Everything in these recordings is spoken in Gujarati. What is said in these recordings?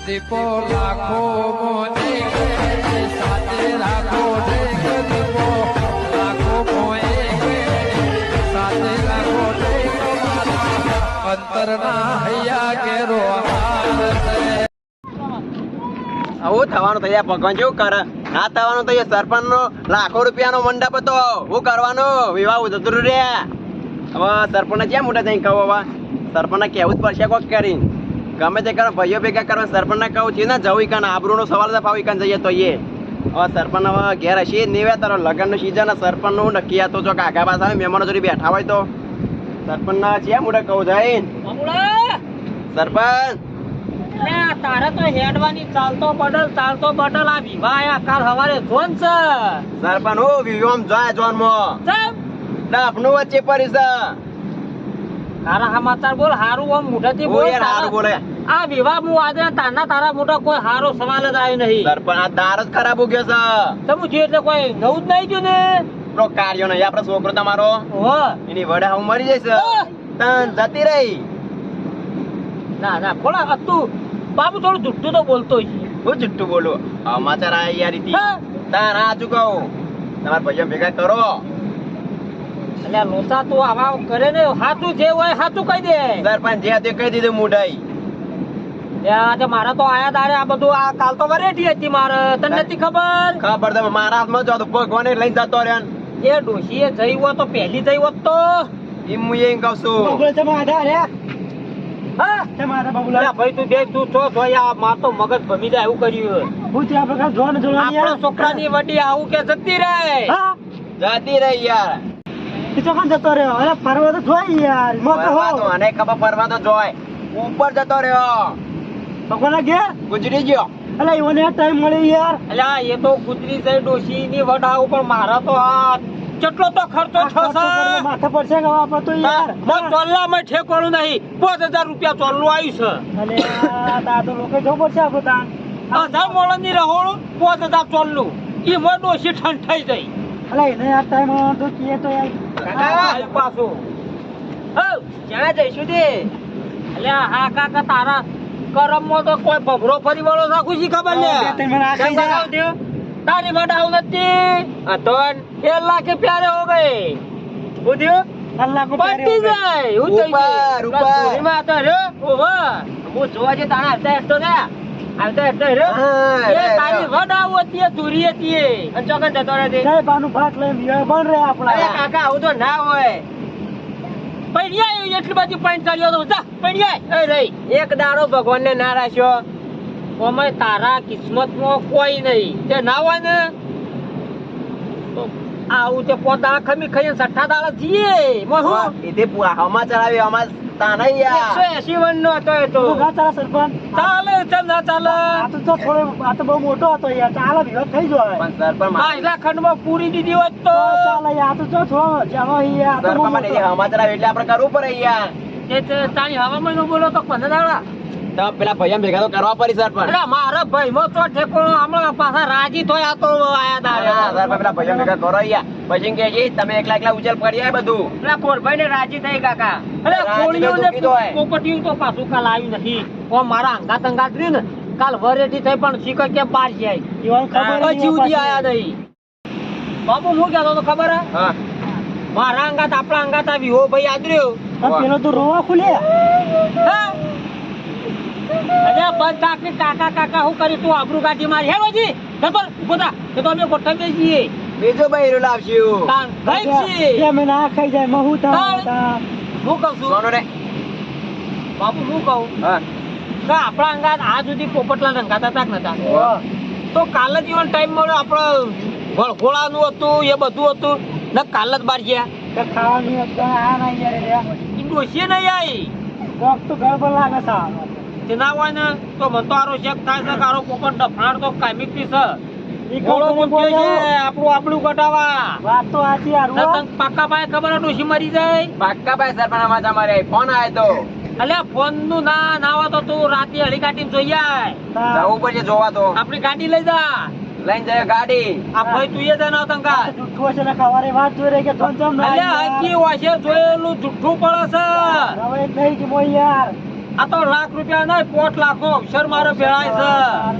દીપો લાખો મોને સાથે રાખો દીપો લાખો મોએ સાથે રાખો અંતરના હૈયા કેરો આવું થવાનું થઈ જાય ભગવાન જેવું કરે ના થવાનું થઈ જાય સરપંચ નો લાખો રૂપિયાનો મંડપ હતો શું કરવાનું વિવાહ જતું રે હવે સરપંચ ક્યાં મોટા થઈને કહું હવે સરપંચ ને કેવું જ પડશે કોક કરી ગમે તે કરો ભાઈઓ ભેગા કરવા સરપંચ ને કહું છે ને જવું કાન આબરૂનો સવાલ છે ફાવી કાન જઈએ તો એ હવે સરપંચ હવે ઘેર હશે નહીં તારો લગ્ન નું સીઝન સરપંચ નું નક્કી હતો જો કાકા પાસે આવે મહેમાનો જોડે બેઠા હોય તો સરપંચ ના છે મોટા કહું જાય સરપંચ તારે તો હેડવાની ચાલતો બડલ આ વિવાહ આયા કાલ હવારે જોન છે સરપંચ હું વિવાહ જાય જોન માં ડાફનું વચ્ચે પડી છે તારા સમાચાર બોલ હારું આમ મોઢાથી બોલ યાર હારું બોલે આ વિવાહ હું આજે તારા મોઢા કોઈ હારો સવાલ જ આવ્યો નહીં સરપંચ આ તાર જ ખરાબ ગયો છે તમે જે એટલે કોઈ નવું જ નહીં ગયું ને તો કાર્યો નહીં આપડે છોકરો તમારો એની વડે હું મરી જઈશ તન જતી રહી ના ખોલા તું બાબુ થોડું જુઠ્ઠું તો બોલતો છે હું જુઠ્ઠું બોલું સમાચાર આ યાર રીતિ તાર આ ચૂકવું તમારા ભાઈઓ ભેગા કરો એટલે લોચા તું આવા કરે ને હાચું જે હોય હાચું કહી દે સરપંચ જે હતું કહી દીધું મુઢાઈ આજે મારા તો આયા દાડે આ બધું આ કાલ તો વરેટી હતી મારે તને નથી ખબર તમે મારા હાથમાં જો ભગવાને લઈને જતો રે એ ડોશીએ જઈ હોત તો પહેલી જઈ હોત તો એમ હું એમ કહું છું ભાઈ તું દેખ તું છો જોયા માર તો મગજ ભમી જાય એવું કર્યું આપણા છોકરાની વડી આવું કે જતી રહે જતી રહી યાર જતો રહ્યો અરે ફરવા તો જોઈ યાર મને ખબર ફરવા તો જોય ઉપર જતો રહ્યો ભગવાન ગયા ગુજરી ગયો અલે એને ટાઈમ મળી યાર અલ્યા એ તો ગુજરી જાય ડોશી ની વડા ઉપર મારા તો આ કેટલો તો ખર્ચો થશે માથે પડશે કે આપા તો યાર મત ચોલ્લામાં ઠેકોણું નહીં 5000 રૂપિયા ચોલ્લું આવ્યું છે અલે આ તો લોકો જો પડશે આપો તા 1000 મોળની રહોળું 5000 ચોલ્લું ઈ મો ડોશી ઠંઠાઈ જાય અલે એને આ ટાઈમ તો કીએ તો યાર કાકા પાછો હો ક્યાં જઈશું દે અલ્યા હા કાકા તારા કરમમાં તો કોઈ ભભરો ફરી વાળો રાખું છી ખબર ને તારી વડાવ નથી અધન 1 લાખ પ્યારે હો ગए बुधियो अल्लाह को पट्टी जाए હું તો ઉપર માં તો રે ઓહો હું જોવા જે તાણા આવતા રે એ તારી વડાવ હતી દૂરી હતી અચોકન જતો રે દે સાહેબ આનું ભાગ લઈ બન રે આપડા અરે કાકા આવું તો ના હોય પૈડિયા એટલી બાજુ પાણી ચાલ્યો તો જા પૈડિયા એ રહી એક દાડો ભગવાનને ના રાખ્યો ઓમે તારા કિસ્મતમાં કોઈ નહીં તે ના હોય ને તો આવું તે પોતા ખમી ખાઈ 60 દાડા જીએ મહુ ઇતે પૂરા સમાચાર આવી અમાર તાના યાર 180 વનનો હતો એ તો ના ચાલે સરપંચ ચાલે ચલ ના ચાલે આ તો થોડો આ તો બહુ મોટો હતો યાર ચાલે વિરોધ થઈ જાય પણ સરપંચ મારા ખંડમાં પૂરી દીધી હોત તો ચાલે યાર તો જો થોડો જાવો યાર સરપંચ મને સમાચાર આવે એટલે આપણે કરવું પડે યાર એ તારી હવામાં નો બોલો તો 15 દાડા તો પેલા ભૈયા ભેગા તો કરવા પડી સરપંચ અરે મારા ભાઈ મો તો ઠેકોણો હમણાં પાછા રાજી થોયા તો આયા દાડા સરપંચ પેલા ભૈયા ભેગા કરો યાર પછી કે જી તમે એકલા ઉચલ પડી આય બધું અરે કોરભાઈ ને રાજી થઈ કાકા અરે કોળીઓ ને પોપટીયું તો પાછું કાલ આવ્યું નથી ઓ મારા અંગાત રહ્યું ને કાલ વરેટી થઈ પણ શીખર કે પાર જાય ઈવન ખબર પછી ઉડી આયા નહીં બાપુ હું કહેતો તો ખબર હે હા મારા અંગાત આપણા અંગાત આવી હો ભાઈ આદર્યો પેલો તો રોવા ખુલ્યા હા અરે બંધ તાકની કાકા હું કરી તું આબરૂ ગાડી મારી હે વજી ખબર ઉભા તો અમે ગોઠવી દઈએ બીજો બૈરો લાવશું તાન ગઈ છે એમ ના ખાઈ જાય મહુ તા હું કહું છું કોનો રે બાપુ હું કહું હા કે આપણા અંગાત આ સુધી પોપટલા રંગાતા તાક નતા તો કાલ જ ઈવન ટાઈમ મળ્યો આપણે વળઘોળાનું હતું એ બધું હતું ને કાલ જ બાર ગયા કે ખાવાનું હતું આ ના યાર ઈ ડોશી નહીં આવી કોક તો ગડબડ લાગે સા તે ના હોય ને તો મન તો આરો ચેક થાય છે કારો પોપટ ડફાણ તો કામિક થી છે ઈ કોળો મૂકે છે આપણું કટાવા વાત તો આછી આરો તન પાક્કા ભાઈ ખબર ડોશી મરી જાય પાક્કા ભાઈ સરપંચ સમાચાર મારે ફોન આવ્યો તો અલ્યા ફોન નું ના હોય તો તું રાતે હળી કાઢીને જોઈ આય જવું પડશે જોવા તો આપણી ગાડી લઈ જા લઈને જાય ગાડી આ ભાઈ તું એ જના તંકા જુઠ્ઠું છે ને ખવારે વાત જોઈ રહી કે ધન ચમ ના અલ્યા હકી વાશે જોયેલું જુઠ્ઠું પડે છે હવે નહીં કે મોય યાર આ તો લાખ રૂપિયા નહીં 5 લાખનો અક્ષર મારો ભેળાય છે.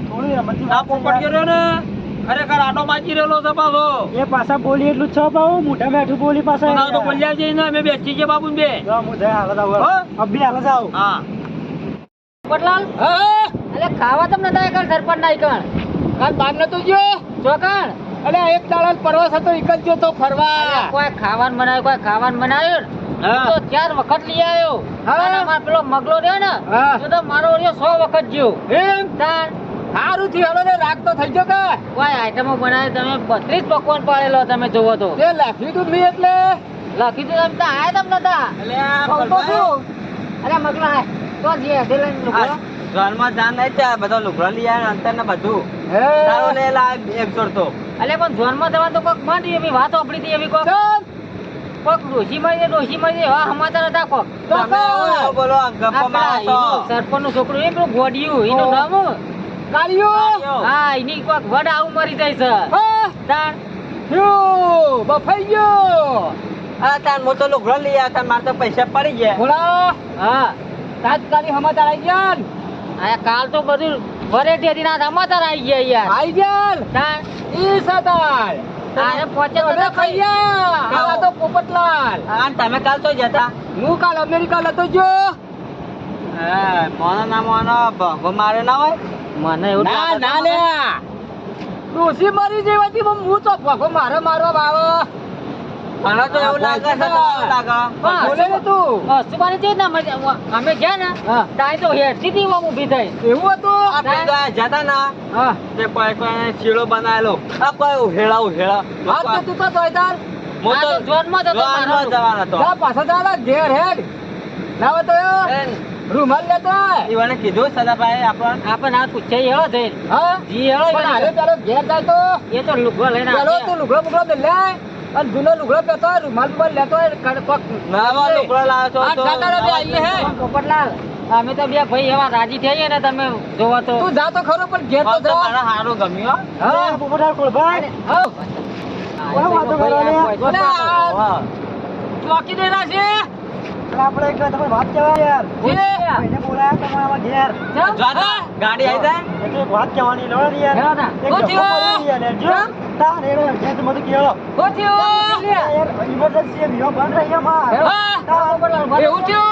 થોડી રમતની આ વાત છે પોપટ રહ્યો ને ખરેખર આટો માજી રહેલો છે પાછો. એ પાછા બોલી એટલું જ છે પાછું મોઢા બેઠું બોલી પાછા ના તો બોલ્યા જઈ ને અમે બેસી ગયા બાબુ બે. જો હું જઈ હાલ જાવ હો? અભી હાલ જાવ હા પટલાલ હા અલે ખાવા તમને દાય કણ સરપંચ નાઈ કણ કાલ બાર નતો ગયો ચોકણ અલે એક દાડા પરવાસ હતો એક જ ગયો તો ફરવા. કોઈ ખાવાનું બનાવ્યું કોઈ ખાવાનું બનાવ્યું હા. તો 4 વખત લઈ આવ્યો હા. અને અમાર પેલો મગલો રહ્યો ને હા. તો તો મારો રહ્યો 100 વખત જ્યો એમ તાર સારું થયું હાલો ને રાગ તો થઈ ગયો કે કોઈ આઈટમો બનાવી તમે 32 પકવાન પાડેલો તમે જોવો તો તે લખ્યું તું મેં એટલે લખી તો તમે તા આયા તમ નતા અલે કહું તો શું? અરે મગલા હાય તો જે હદે લઈને લુગડો. ઘરમાં જાન નહીં ત્યાં બધા લુગડા લઈ આવ્યા અંતર ને બધું હે તારો લે લા એક જોડ તો અલે પણ જોનમાં જવા તો કોક માંડી એવી વાત ઓપડી હતી એવી કોક કોક ડોશી મળી એવા સમાચાર હતા કોક તમે આવો બોલો આમ ગપ્પા મારો તો સરપંચ નું છોકરું એ પેલું ગોડિયું એનું નામ કાળિયો હા એની કોક વડ આવું મરી જાય છે હા તાણ યો બફાઈ ગયો આ તાન મો તો લુગડા લઈ આવ્યા તાન માર તો પૈસા પડી ગયા બોલા હા તાત્કાલિક સમાચાર આવી ગયા ને? આ કાલ તો બધું વરેટી હતી ના સમાચાર આવી ગયા યાર આવી ગયા ને? તાણ ઈ સતાર આને પહોંચે તો હવે ના ખાઈ ખૈયા આવા તો પોપટલાલ આ તમે કાલ તો જતા હું કાલ અમેરિકા લતો જો હા મોનો ના મોનો ભગો મારે ના હોય મને એવું ના લાગે ના છે લે ડોસી મરી જેવાથી હું તો ભગો મારે મારવા બાવો મને તો એવું લાગે છે તો એવું લાગે હા, બોલે ને તું સુબાની છે ને અમે ગયા ને હા. તાઈ તો હેઠથી થી આમ ઊભી થઈ એવું હતું આપણે તો આ જતા ના હા તે કોઈ શીળો બનાવેલો આ કોઈ ઉહેળા ઉહેળા હા તો તું તો તોય તાર હું આ તો તો જોનમાં જતો જોનમાં મારો. જવાનો હતો જા પાછો ચાલે ઘેર હેડ લાવો તો રૂમાલ લેતો આય. ઈવાને કીધું સદાભાઈ આપણ આપણે આ પૂછે હેળો થઈ હા જી હેળો પણ હારે પેલો ઘેર જાય તો એ તો લુગડો લઈને પેલો આવ્યો. તું લુગડો બુગડો મેલે અને જૂનો લુગડો પહેરતો હોય રૂમાલ બુમાલ લેતો હોય કડક નવા લુગડા લાવો છો આ તો સાતારા બે આઈએ હે પોપટલાલ અમે તો બે ભાઈ એવા રાજી થઈએ ને તમે જોવો તો તું જા તો ખરો પણ ઘેર તો આમ તો જા મને સારું ગમ્યું હો. હા પોપટાલ કોળભાઈ હા કોણ વાતો કરો લે? બોલે આ હા. ચોકી દેના છે આપણે એક તમે વાત કહેવાય યાર જે ભાઈને બોલાયા તમારા ઘેર જાતા ગાડી આવી જાય એટલે એક વાત કહેવાની લો ને યાર હેળો ના. એક હું ધક્કો થયું? પડી યાર યાર. જો તાર એનો ઘેર તો બધું કહેલો ગોથ્યો યાર ઇમરજન્સી એ વિયો બંધ રહી અમાર હા તાર એવું થયું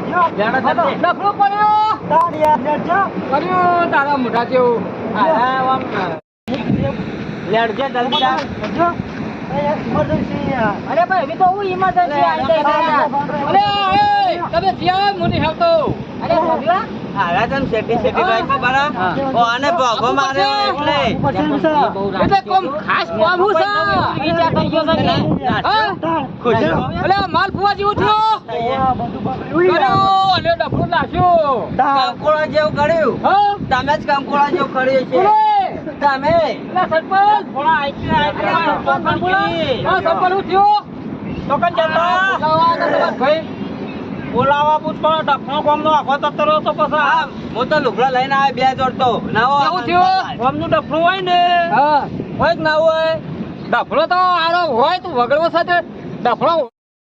જો જાણે થતી. ડફલો પડ્યો તાર યાર યાર જો કર્યું તારા મોઢા જેવું હા, આમ લેડજે જલ્દી જા. જો એ યાર ઇમરજન્સી યાર અરે ભાઈ એવી તો હું ઇમરજન્સી આવી જાય અરે એ તમે જ્યાં મુની આવતો અરે મોગલા હારા તને શેટી શેટી ભાઈ ખબર હે? ઓ આને ભગો મારે એટલે એટલે કોમ ખાસ કોમ હું છે વિચાર થઈ ગયો છે કે હા? ખુશ છો? અલે માલ ફુવા જેવું થયો બધું બગડ્યું કર્યો અને ડફલો નાખ્યો કંકોળા જેવું કર્યું હા તમે જ કંકોળા જેવું કર્યું છે બોલે તમે એટલે સરપંચ થોડા આઈકી હા સરપંચ હું થયો તો કન જતા બોલાવા તો તમારા ભાઈ બોલાવા પૂછો ડફનો કોમ નો આખો તતરો તો પછી હા હું તો લુગડા લઈને આવે બે જોડ તો નાવો કેવું થયું? કોમનું ડફનું હોય ને હા હોય કે ના હોય ડફલો તો આરો હોય તું વગડવો સાથે ડફલો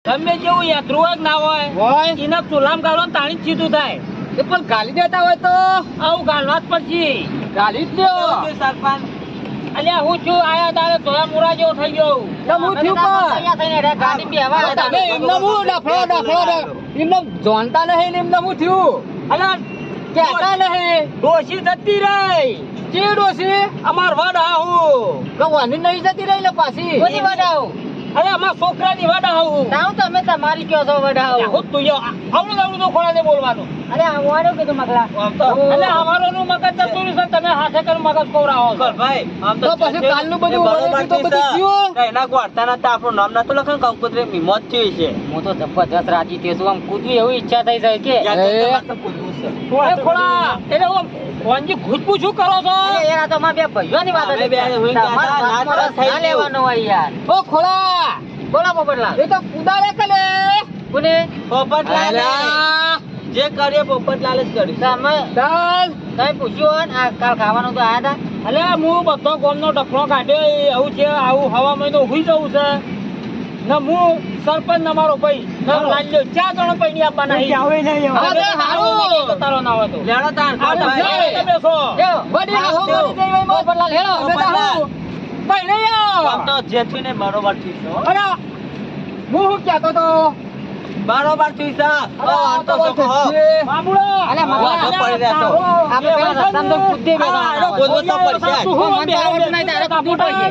ગમે જેવું યાત્રું હોય કે ના હોય હોય એને ચૂલામ ગાળો ને તાણી જ સીધું થાય એ પણ ગાલી દેતા હોય તો આવું ગાળવા જ પડશે ગાલી જ લ્યો સરપંચ અલ્યા હું છું આયા તારે તોયા મુરા જેવો થઈ ગયો એટલે હું થયું પણ થઈને રે ગાડી બી હવા તમે એમને હું ડફલો એમને જાણતા નહીં ને એમને હું થયું અલ્યા કહેતા નહીં ડોશી જતી રહી કે ડોસી અમાર વડ આવું ભગવાનની નહીં જતી રહી ને પાછી કોની વડાવ અરે અમાર છોકરાની વડ આવું તાવ તમે તમારી કયો છો વડાવ હું તું આવડું તો ખોળાને બોલવાનું અરે અમારું કીધું મગલા એટલે અમારો નું મગજ જતું રહ્યું છે તમે હાથે કરી મગજ કોવરાવો છો ભાઈ આમ તો પછી કાલનું બધું વળેલું તો બધું થયું. એના ગોળતા નતા આપણું નામ નતું લખન કંકોત્રી મિમત થયું છે હું તો જબરજસ્ત રાજી થયો છું આમ કૂદવી એવી ઈચ્છા થઈ જાય કે યાર, તો તમારે તો પૂછવું છે. એ ખોળા એટલે હું કોણજી ખુશબુ શું કરો છો અરે યાર આ તો અમારા બે ભાઈઓની વાત અમે હતી. બે હુઈ ગયા તમારા હતા, વાતમાં નાચ રસ થઈ ના ગયું. લેવાનો હોય યાર ઓ ખોળા બોલો પોપટલાલ એ તો કુદારે કલે કોને પોપટલાલ અલ્યા, જે કરીએ પોપટલાલ જ કર્યું તમે ચાલ તમે પૂછ્યું હોય ને આ કાલ ખાવાનું તો આયા હતા અલે હું બધો ગોમનો ડફલો કાઢ્યો એ આવું છે આવું હવા મહિનો હુઈ જવું છે ને હું સરપંચ ને મારો ભાઈ ને લાલ્યો 4 જણો પૈણી આપવાના કે આવે નહીં હા, હવે. તે હારું. તારો ના હોય તો. લેડો તાન, આ તો ભાઈ. તમે બેસો. વડીલ હો કરી દેવાય પોપટલાલ હેડો અમે તો હું પૈણી આવો. આમ તો જેઠીને બરોબર ઠીક છે હો. અરે, હું શું કહેતો તો? બરોબર ઠીક છે. હો, આમ તો શું કહો? બાબુડો. અલે, મામા. વાંધો પડી રહેતો. આપણે પેલા રસ્તામાં તો કૂદી બેઠા હા, હતા. બોલવો તો પડશે જ. હું બેહાડું નહીં તારે કૂદી પડશે.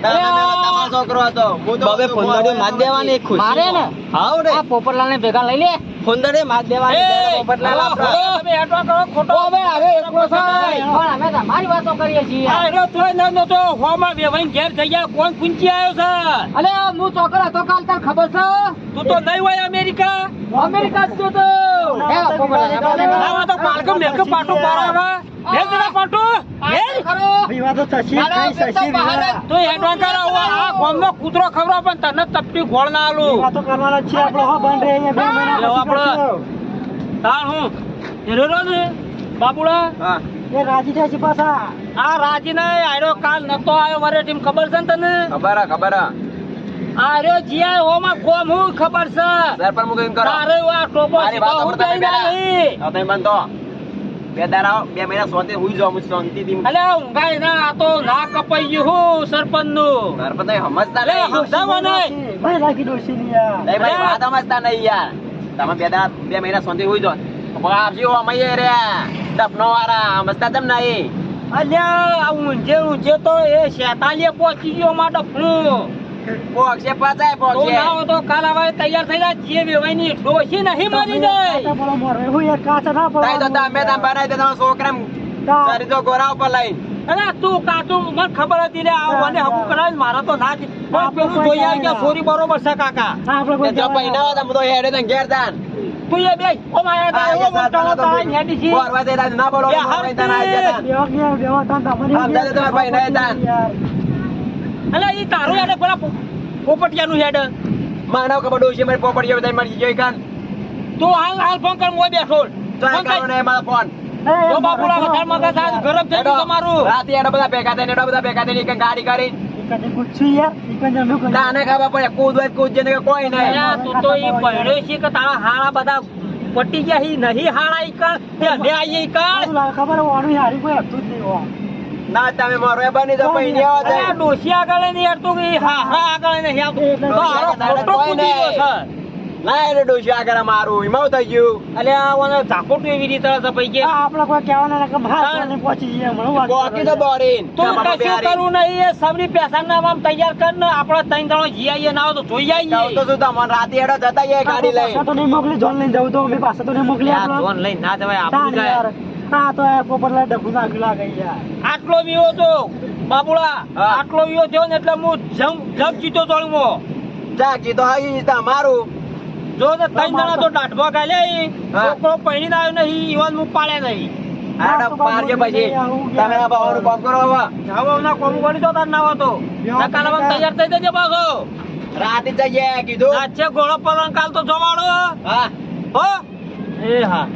તમારો છોકરો હતો. હું તો બબે ફોંદડીઓ માર દેવાની એક ખુશી. મારે ને હાઉ રે. આ પોપટલાલને ભેગા લઈ લે ફોંદડીઓ માર દેવાની. એ, પોપટલાલ આપણા. તમે હેડવા કરો, ખોટો. હવે એકલો થાય. પણ અમે તમારી વાતો કરીએ છીએ આ હેડો તોય ન નતો. હોમાં બેવાઈને ઘેર થઈ ગયા. કોણ પૂંચી આવ્યો છે? અલે હું ચોકર હતો કાલ તને ખબર છે તું તો નહીં હોય અમેરિકા. અમેરિકા જ તો હે પોપટલાલ આવા તો પાલકમ મેકઅપ પાટો પારાવા. હે જરા પાટો. હે ખરો વિવાદ તો થશે, કઈ થશે વિવાદ. તો હેડવા કરો. આ ગામનો કૂતરો ખવડાવ પણ તને તપટી ગોળ ના આલું. વિવાદ તો કરવાના જ છે આપણે. હો, બંધ રહે અહીંયા 2 મહિના એટલે પછી આપણે- કરશું. તાણ હું હેરો ને બાબુડા. હા. એ રાજી થાય છે પાછા. આ રાજી ને આયરો કાલ નતો આવ્યો મારે ટીમ ખબર છે ને તને? ખબર હે, ખબર હે. આર્યો જીયા હોમાં કોમ હું ખબર છે. સરપંચ મુકે એમ કરો. તારે આ ટોપો મારી વાત સીધો હું સાંભળો તમે જઈને પહેલા. આવી. હવે તમે બંધો. 2 દાડા 2 મહિના શાંતિ હુઈ જાઓ. હું શાંતિથી. અલે ઊંઘાય ના, આ તો ના કપાઈ ગયું હું સરપંચ નું. સરપંચ તો સમજતા અલે નહીં. સમજાવો નહીં. ભાઈ રાખી ડોશીની યાર. નહીં ભાઈ, અરે. વાત સમજતા નહીં યાર. તમે 2 દાડા 2 મહિના શાંતિ હુઈ જાઓ. આપજી હો મયે રે ડપનો વાળા સમજતા તેમ નહીં. અલ્યા આ ઊંઝે તો એ શેતાલીએ પહોંચી ગયો માં ડફણું. પોક્ષે પાછાય તો પોક્ષે. ના હોય તો કાલ હવે તૈયાર થઈ જાય. જે વેવાઈની ડોશી નહીં મરી જાય. કાચા બોલો મોરે. હું યાર કાચા ના તાઈ તો પડવાનું. તમે બનાવી દે તમારા છોકરા તા. કરી દો ગોરા ઉપર લઈને. અરે તું કાચું મને ખબર હતી રે આ મને હકુ કરાવી મારા તો ના જ. પણ પેલું જોઈ આવી ગયા સોરી બરોબર છે કાકા. ના, આપણે કોઈ જો પૈના હોય તો હું તો હેડે તને ઘેર જાન. તું એ બે ઓ માયા તા ઓ મોટા તા હેડી છી. બોરવા દે તાન ના બોલો એ બોરવા તને આઈ ગયા તાન. બેવા તાન તમારી હા, દાદા તમારા ભાઈ નહીં તાન. યાર. અલે ઈ તારું હેડે પેલા પોપટિયાનું હેડ. માનવ કબડો છે મારી પોપડીઓ બધાય મરી જોઈ કાન. તું હાલ ફોન કર મોય બેઠો. તો આ કરો ને મારો ફોન. જો બાપુડા વધારે મગજ આજ ગરમ થઈ ગયું તમારું. રાતે એડા બધા ભેગા થઈને એડા બધા ભેગા થઈને એક ગાડી કરી. કદી ગુચ્છી યાર. ઈ કંઈ જમ્યું કંઈ. તાને ખબર પડે કૂદ હોય કૂદ જેને કે કોઈ નહીં. અલ્યા તું તો ઈ પડ્યો છે કે તારા હાળા બધા પટી ગયા હી નહીં હાળા ઈ કણ તે લે આઈ ઈ કણ. સારું લાગે. ખબર હે, ઓનું હારી કોઈ હતું જ નહીં હો. ના તમે મારો એ બની તો પૈ નહીં આવો અલ્યા ડોશી આગળ નહીં હેડતું કે ઈ હારા આગળ નહીં આવતું. તો હારો ખોટો કૂદી ગયો છે. ના એટલે ડોશી આગળ મારું એમાં થઈ ગયું. અલ્યા ઓને ઝાકોટું એવી રીતે સપાઈ આ ગયા. આપણે કોઈ કહેવાના ના કે બહાર ચાલીને પહોંચી જઈએ હમણાં. વાત પોકી તો કરો. દોડીને. તું કશું કરવું નહીં એ સબની પેસા ના આમ તૈયાર કર ને આપણે ત્રણ જણો જી આવીએ ના હોય તો જોઈ જાઉં તો આવીએ. શું તમને રાતે એડો જતા જઈએ ગાડી પાછા લઈને. તો નહીં મોકલી. જોન લઈને જવું તો અમે પાછા તો નહીં મોકલી આ આપણે. ફોન લઈને ના જવાય તાન આપણું જાય. યાર. આ તો યાર પોપટલાલ ડખું નાખ્યું લાગે યાર. આટલો વિયો તો બાબુડા હા. આટલો વિયો થયો ને એટલે હું જમ જીતો ચોળું. ચાકી તો આવી તમારું. જો ને ત્રણ જણા તો દાઢવા ગાલ્યા ઈ. હા. છોકરો પૈણીને આવ્યો નહીં ઈવન હું પાડ્યા નહીં. આડો પાડજો પછી. તમે આ ભાવનું કામ કરો હવે. જાવના કોમ કરી દો તાર ના હોય તો નકાલામાં તૈયાર થઈ જજે પાછો. રાતે જઈએ કીધું. સાચે ઘોડો પલંગ કાલ તો જમાડો હા. હો એ હા